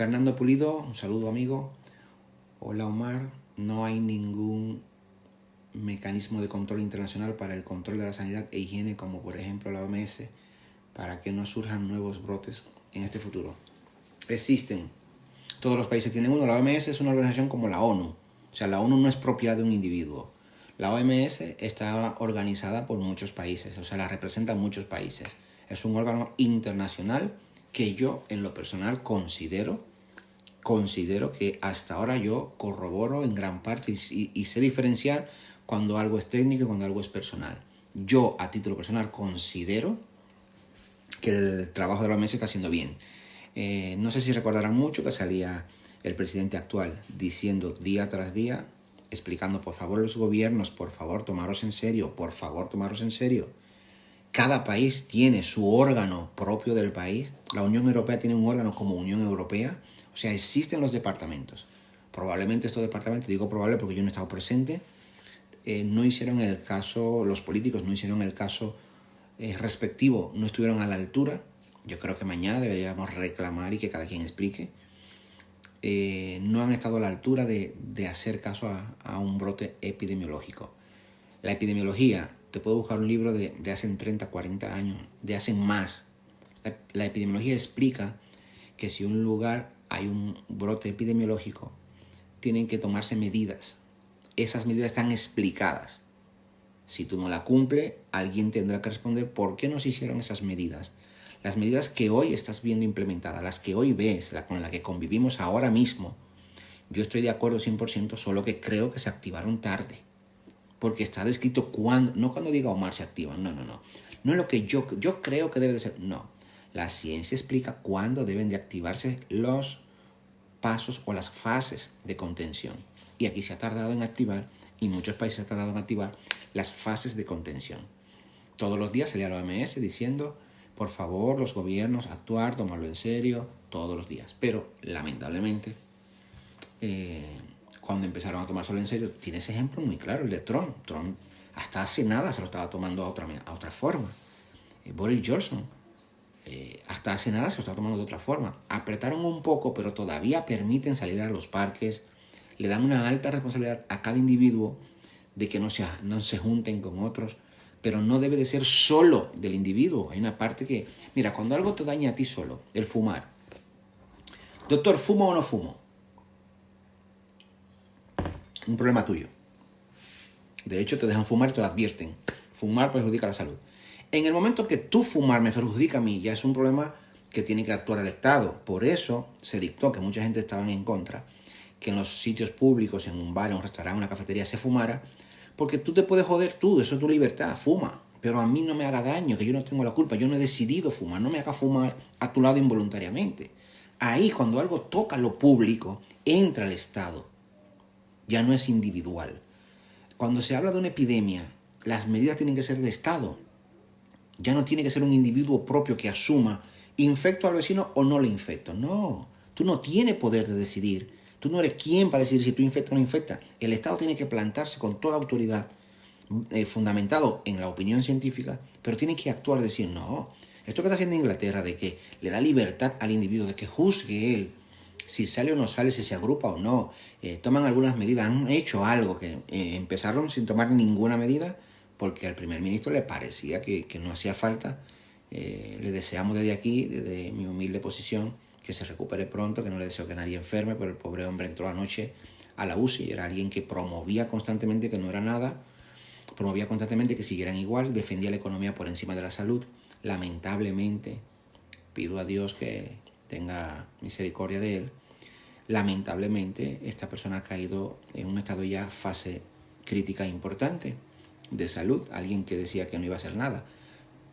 Fernando Pulido, un saludo amigo. Hola Omar, no hay ningún mecanismo de control internacional para el control de la sanidad e higiene como por ejemplo la OMS para que no surjan nuevos brotes en este futuro. Existen, todos los países tienen uno. La OMS es una organización como la ONU, o sea, la ONU no es propiedad de un individuo. La OMS está organizada por muchos países, o sea, la representan muchos países. Es un órgano internacional que yo en lo personal considero que hasta ahora yo corroboro en gran parte y sé diferenciar cuando algo es técnico y cuando algo es personal. Yo, a título personal, considero que el trabajo de la OMS está haciendo bien. No sé si recordarán mucho que salía el presidente actual diciendo día tras día, explicando, por favor, los gobiernos, por favor, tomaros en serio, por favor, tomaros en serio. Cada país tiene su órgano propio del país. La Unión Europea tiene un órgano como Unión Europea. O sea, existen los departamentos. Probablemente estos departamentos, digo probable porque yo no he estado presente, no hicieron el caso, los políticos no hicieron el caso respectivo, no estuvieron a la altura. Yo creo que mañana deberíamos reclamar y que cada quien explique. No han estado a la altura de hacer caso a un brote epidemiológico. La epidemiología, te puedo buscar un libro de hace 30, 40 años, de hace más. La epidemiología explica que si en un lugar hay un brote epidemiológico, tienen que tomarse medidas. Esas medidas están explicadas. Si tú no la cumples, alguien tendrá que responder por qué no se hicieron esas medidas. Las medidas que hoy estás viendo implementadas, las que hoy ves, con las que convivimos ahora mismo, yo estoy de acuerdo 100%, solo que creo que se activaron tarde. Porque está descrito cuándo, no cuando diga Omar se activan, no. No es lo que yo creo que debe de ser, no. La ciencia explica cuándo deben de activarse los pasos o las fases de contención. Y aquí se ha tardado en activar, y muchos países se han tardado en activar las fases de contención. Todos los días salía la OMS diciendo, por favor, los gobiernos, actuar, tomarlo en serio, todos los días. Pero, lamentablemente, cuando empezaron a tomárselo en serio, tiene ese ejemplo muy claro, el de Trump. Trump hasta hace nada se lo estaba tomando a otra forma. Boris Johnson, hasta hace nada se lo estaba tomando de otra forma. Apretaron un poco, pero todavía permiten salir a los parques, le dan una alta responsabilidad a cada individuo de que no se junten con otros, pero no debe de ser solo del individuo. Hay una parte que, mira, cuando algo te daña a ti solo, el fumar. Doctor, ¿fumo o no fumo? Un problema tuyo. De hecho, te dejan fumar y te lo advierten. Fumar perjudica la salud. En el momento que tú fumar me perjudica a mí, ya es un problema que tiene que actuar el Estado. Por eso se dictó, que mucha gente estaba en contra, que en los sitios públicos, en un bar, en un restaurante, en una cafetería, se fumara, porque tú te puedes joder tú, eso es tu libertad, fuma. Pero a mí no me haga daño, que yo no tengo la culpa, yo no he decidido fumar, no me haga fumar a tu lado involuntariamente. Ahí, cuando algo toca lo público, entra el Estado. Ya no es individual. Cuando se habla de una epidemia, las medidas tienen que ser de Estado. Ya no tiene que ser un individuo propio que asuma, infecto al vecino o no le infecto. No, tú no tienes poder de decidir. Tú no eres quien para decidir si tú infectas o no infectas. El Estado tiene que plantarse con toda autoridad, fundamentado en la opinión científica, pero tiene que actuar y decir, no, esto que está haciendo Inglaterra, de que le da libertad al individuo, de que juzgue él, si sale o no sale, si se agrupa o no, toman algunas medidas, han hecho algo, que empezaron sin tomar ninguna medida, porque al primer ministro le parecía que no hacía falta. Le deseamos desde aquí, desde mi humilde posición, que se recupere pronto, que no le deseo que nadie enferme, pero el pobre hombre entró anoche a la UCI, era alguien que promovía constantemente que no era nada, promovía constantemente que siguieran igual, defendía la economía por encima de la salud. Lamentablemente, pido a Dios que tenga misericordia de él. Lamentablemente, esta persona ha caído en un estado ya fase crítica importante de salud, alguien que decía que no iba a hacer nada.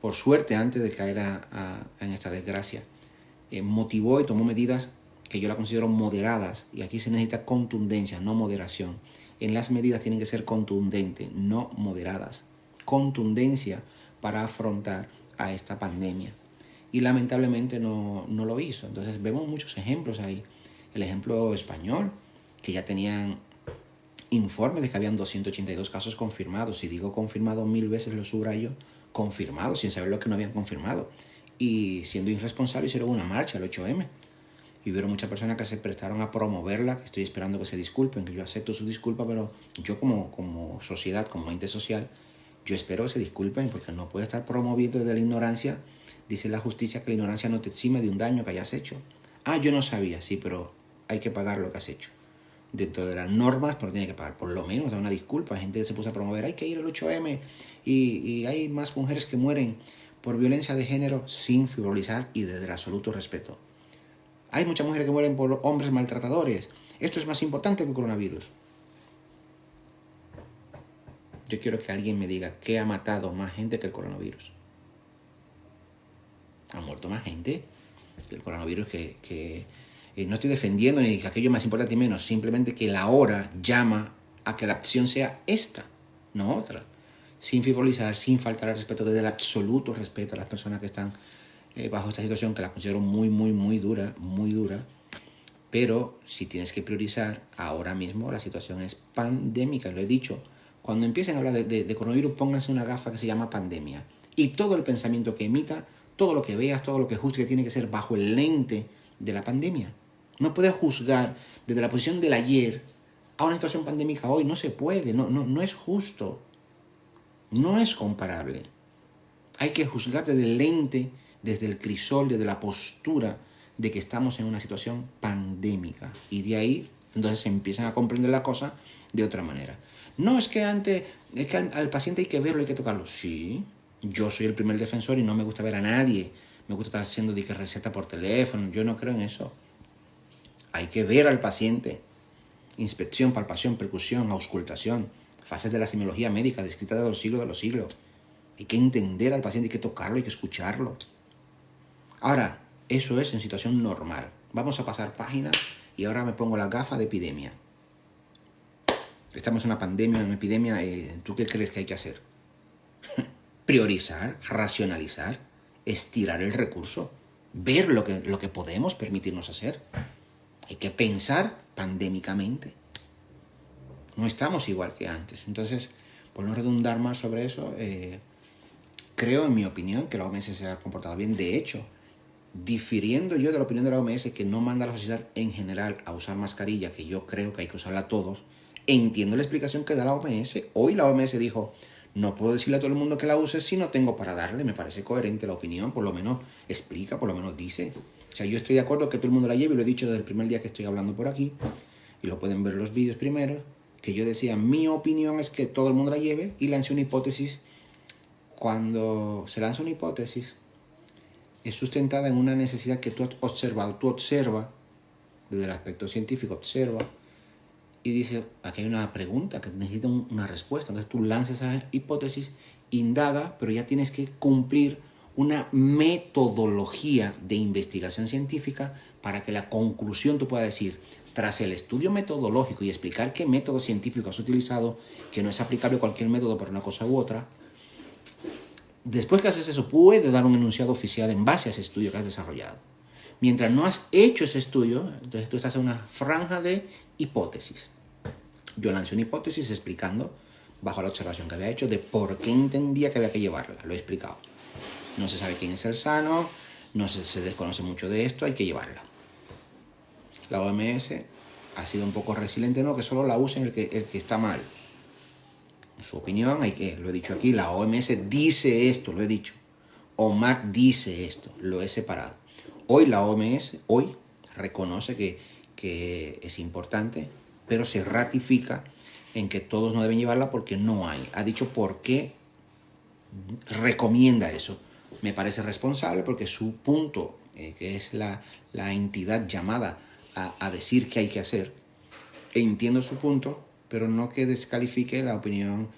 Por suerte, antes de caer en esta desgracia, motivó y tomó medidas que yo la considero moderadas, y aquí se necesita contundencia, no moderación. En las medidas tienen que ser contundentes, no moderadas. Contundencia para afrontar a esta pandemia. Y lamentablemente no lo hizo. Entonces vemos muchos ejemplos ahí. El ejemplo español, que ya tenían informes de que habían 282 casos confirmados. Y digo confirmado 1000 veces, lo subrayo, confirmados, sin saber lo que no habían confirmado. Y siendo irresponsables hicieron una marcha, el 8M. y hubieron muchas personas que se prestaron a promoverla, que estoy esperando que se disculpen, que yo acepto su disculpa, pero yo como sociedad, como ente social, yo espero que se disculpen, porque no puede estar promoviendo desde la ignorancia. Dice la justicia que la ignorancia no te exime de un daño que hayas hecho. Ah, yo no sabía, sí, pero hay que pagar lo que has hecho. Dentro de las normas, pero tiene que pagar. Por lo menos da una disculpa. La gente se puso a promover, hay que ir al 8M y hay más mujeres que mueren por violencia de género sin frivolizar y desde el absoluto respeto. Hay muchas mujeres que mueren por hombres maltratadores. Esto es más importante que el coronavirus. Yo quiero que alguien me diga qué ha matado más gente que el coronavirus. Ha muerto más gente que el coronavirus, que no estoy defendiendo ni que aquello es más importante y menos, simplemente que la hora llama a que la acción sea esta, no otra. Sin frivolizar, sin faltar al respeto, desde el absoluto respeto a las personas que están bajo esta situación, que la considero muy dura, muy dura. Pero si tienes que priorizar, ahora mismo la situación es pandémica, lo he dicho. Cuando empiecen a hablar de coronavirus, pónganse una gafa que se llama pandemia. Y todo el pensamiento que emita, todo lo que veas, todo lo que juzgue, tiene que ser bajo el lente de la pandemia. No puedes juzgar desde la posición del ayer a una situación pandémica hoy. No se puede, no es justo. No es comparable. Hay que juzgar desde el lente, desde el crisol, desde la postura de que estamos en una situación pandémica. Y de ahí, entonces se empiezan a comprender la cosa de otra manera. No es que antes, es que al paciente hay que verlo, hay que tocarlo. Sí, yo soy el primer defensor y no me gusta ver a nadie. Me gusta estar haciendo de que receta por teléfono. Yo no creo en eso. Hay que ver al paciente. Inspección, palpación, percusión, auscultación. Fases de la semiología médica descrita de los siglos. Hay que entender al paciente, hay que tocarlo, hay que escucharlo. Ahora, eso es en situación normal. Vamos a pasar página y ahora me pongo la gafa de epidemia. Estamos en una pandemia, en una epidemia. ¿Tú qué crees que hay que hacer? Priorizar, racionalizar, estirar el recurso, ver lo que podemos permitirnos hacer. Hay que pensar pandémicamente. No estamos igual que antes. Entonces, por no redundar más sobre eso, creo, en mi opinión, que la OMS se ha comportado bien. De hecho, difiriendo yo de la opinión de la OMS, que no manda a la sociedad en general a usar mascarilla, que yo creo que hay que usarla todos, entiendo la explicación que da la OMS. Hoy la OMS dijo, no puedo decirle a todo el mundo que la use si no tengo para darle. Me parece coherente la opinión, por lo menos explica, por lo menos dice. O sea, yo estoy de acuerdo que todo el mundo la lleve, y lo he dicho desde el primer día que estoy hablando por aquí, y lo pueden ver los vídeos primero, que yo decía, mi opinión es que todo el mundo la lleve, y lancé una hipótesis. Cuando se lanza una hipótesis, es sustentada en una necesidad que tú has observado. Tú observas, desde el aspecto científico, observa y dice, aquí hay una pregunta que necesita una respuesta. Entonces tú lanzas esa hipótesis, indaga, pero ya tienes que cumplir una metodología de investigación científica para que la conclusión tú puedas decir, tras el estudio metodológico y explicar qué método científico has utilizado, que no es aplicable cualquier método para una cosa u otra. Después que haces eso, puedes dar un enunciado oficial en base a ese estudio que has desarrollado. Mientras no has hecho ese estudio, entonces tú estás en una franja de hipótesis. Yo lancé una hipótesis explicando, bajo la observación que había hecho, de por qué entendía que había que llevarla. Lo he explicado. No se sabe quién es el sano, no se desconoce mucho de esto, hay que llevarla. La OMS ha sido un poco resiliente, no, que solo la usen el que está mal. Su opinión, lo he dicho aquí, la OMS dice esto, lo he dicho. Omar dice esto, lo he separado. Hoy la OMS, reconoce que es importante, pero se ratifica en que todos no deben llevarla porque no hay. Ha dicho por qué recomienda eso. Me parece responsable porque su punto, que es la entidad llamada a decir qué hay que hacer, entiendo su punto, pero no que descalifique la opinión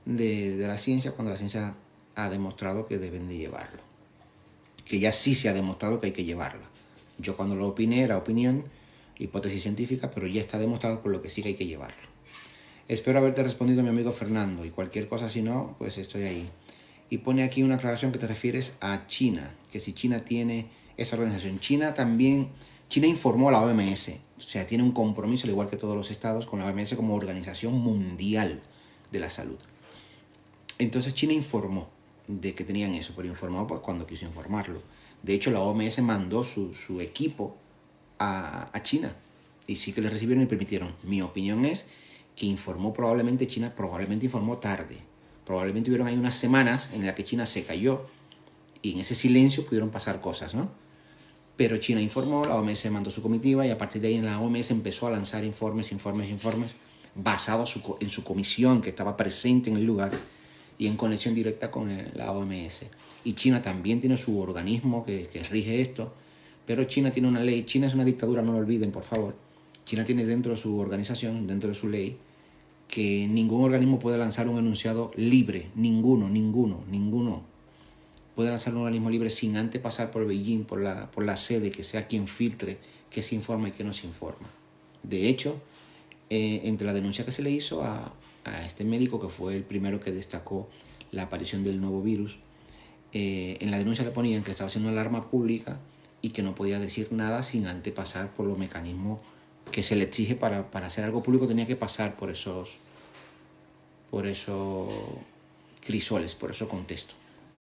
de la ciencia cuando la ciencia ha demostrado que deben de llevarlo. Que ya sí se ha demostrado que hay que llevarla. Yo cuando lo opiné era opinión, hipótesis científica, pero ya está demostrado por lo que sí que hay que llevarlo. Espero haberte respondido, mi amigo Fernando, y cualquier cosa, si no, pues estoy ahí. Y pone aquí una aclaración que te refieres a China, que si China tiene esa organización. China informó a la OMS, o sea, tiene un compromiso, al igual que todos los estados, con la OMS como Organización Mundial de la Salud. Entonces China informó de que tenían eso, pero informó pues cuando quiso informarlo. De hecho, la OMS mandó su equipo a China. Y sí que le recibieron y permitieron. Mi opinión es que informó probablemente China, probablemente informó tarde. Probablemente hubieron ahí unas semanas en las que China se cayó y en ese silencio pudieron pasar cosas, ¿no? Pero China informó, la OMS mandó su comitiva y a partir de ahí en la OMS empezó a lanzar informes basados en su comisión que estaba presente en el lugar y en conexión directa con la OMS. Y China también tiene su organismo que rige esto, pero China tiene una ley. China es una dictadura, no lo olviden, por favor. China tiene dentro de su organización, dentro de su ley, que ningún organismo puede lanzar un enunciado libre, ninguno puede lanzar un organismo libre sin antes pasar por Beijing, por la sede, que sea quien filtre qué se informa y qué no se informa. De hecho, entre la denuncia que se le hizo a este médico, que fue el primero que destacó la aparición del nuevo virus, en la denuncia le ponían que estaba haciendo una alarma pública y que no podía decir nada sin antes pasar por los mecanismos que se le exige para hacer algo público. Tenía que pasar por esos crisoles, por esos contextos.